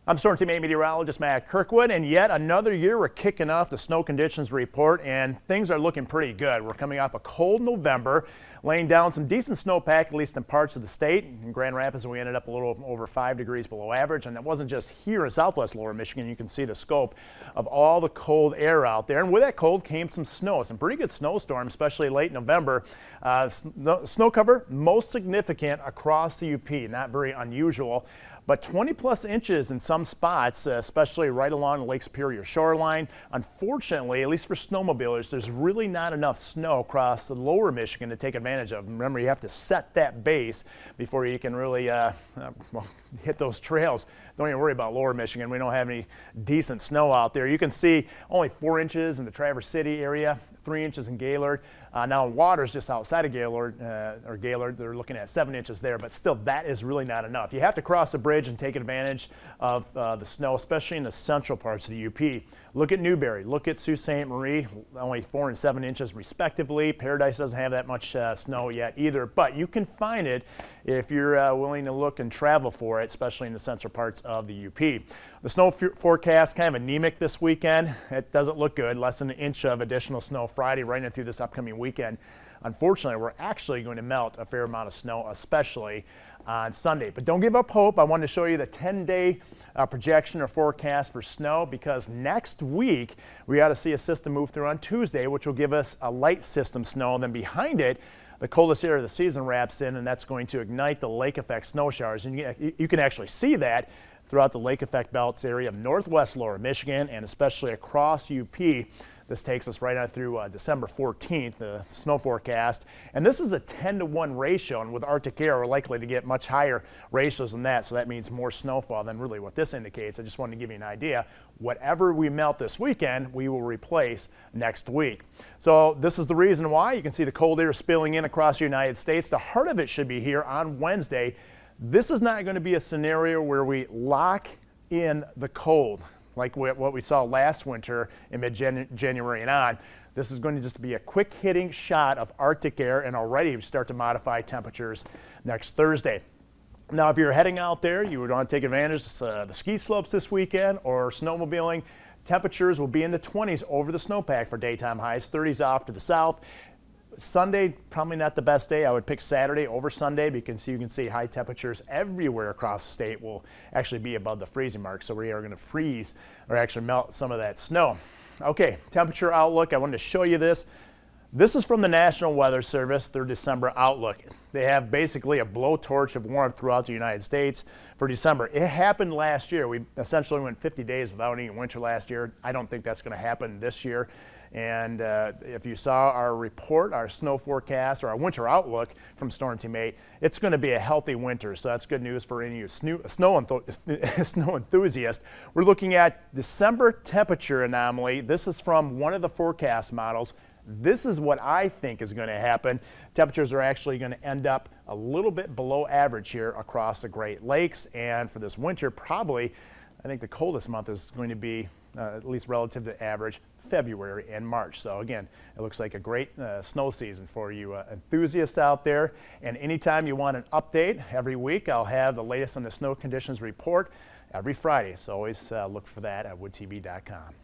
I'm Storm Team 8 meteorologist Matt Kirkwood, and yet another year we're kicking off the snow conditions report, and things are looking pretty good. We're coming off a cold November, laying down some decent snowpack, at least in parts of the state. In Grand Rapids, we ended up a little over 5 degrees below average, and it wasn't just here in southwest lower Michigan. You can see the scope of all the cold air out there, and with that cold came some snow, some pretty good snowstorms, especially late November. Snow cover most significant across the UP, not very unusual. But 20 plus inches in some spots, especially right along the Lake Superior shoreline. Unfortunately, at least for snowmobilers, there's really not enough snow across the lower Michigan to take advantage of. Remember, you have to set that base before you can really hit those trails. Don't even worry about lower Michigan. We don't have any decent snow out there. You can see only 4 inches in the Traverse City area, 3 inches in Gaylord. Now Waters just outside of Gaylord, they're looking at 7 inches there, but still that is really not enough. You have to cross the bridge and take advantage of the snow, especially in the central parts of the UP. Look at Newberry, look at Sault Ste. Marie, only 4 and 7 inches respectively. Paradise doesn't have that much snow yet either, but you can find it if you're willing to look and travel for it, especially in the central parts of the UP. The snow forecast kind of anemic this weekend. It doesn't look good, less than an inch of additional snow Friday right into this upcoming weekend. Unfortunately, we're actually going to melt a fair amount of snow, especially on Sunday. But don't give up hope. I wanted to show you the 10-day projection or forecast for snow, because next week we ought to see a system move through on Tuesday, which will give us a light system snow. And then behind it, the coldest air of the season wraps in, and that's going to ignite the lake effect snow showers. And you can actually see that throughout the lake effect belts area of northwest lower Michigan and especially across UP. This takes us right out through December 14th, the snow forecast. And this is a 10-to-1 ratio, and with Arctic air, we're likely to get much higher ratios than that, so that means more snowfall than really what this indicates. I just wanted to give you an idea. Whatever we melt this weekend, we will replace next week. So this is the reason why. You can see the cold air spilling in across the United States. The heart of it should be here on Wednesday. This is not going to be a scenario where we lock in the cold like what we saw last winter in mid-January and on. This is going to just be a quick hitting shot of Arctic air, and already we start to modify temperatures next Thursday. Now, if you're heading out there, you would want to take advantage of the ski slopes this weekend or snowmobiling. Temperatures will be in the 20s over the snowpack for daytime highs, 30s off to the south. Sunday, probably not the best day. I would pick Saturday over Sunday, because you can see high temperatures everywhere across the state will actually be above the freezing mark. So we are going to freeze or actually melt some of that snow. Okay, temperature outlook. I wanted to show you this. This is from the National Weather Service, their December outlook. They have basically a blowtorch of warmth throughout the United States for December. It happened last year. We essentially went 50 days without any winter last year. I don't think that's going to happen this year. And if you saw our report, our snow forecast, or our winter outlook from Storm Team 8, it's going to be a healthy winter. So that's good news for any of you snow enthusiasts. We're looking at December temperature anomaly. This is from one of the forecast models. This is what I think is going to happen. Temperatures are actually going to end up a little bit below average here across the Great Lakes. And for this winter, probably, I think the coldest month is going to be, at least relative to average, February and March. So again, it looks like a great snow season for you enthusiasts out there. And anytime you want an update, every week I'll have the latest on the snow conditions report every Friday. So always look for that at woodtv.com.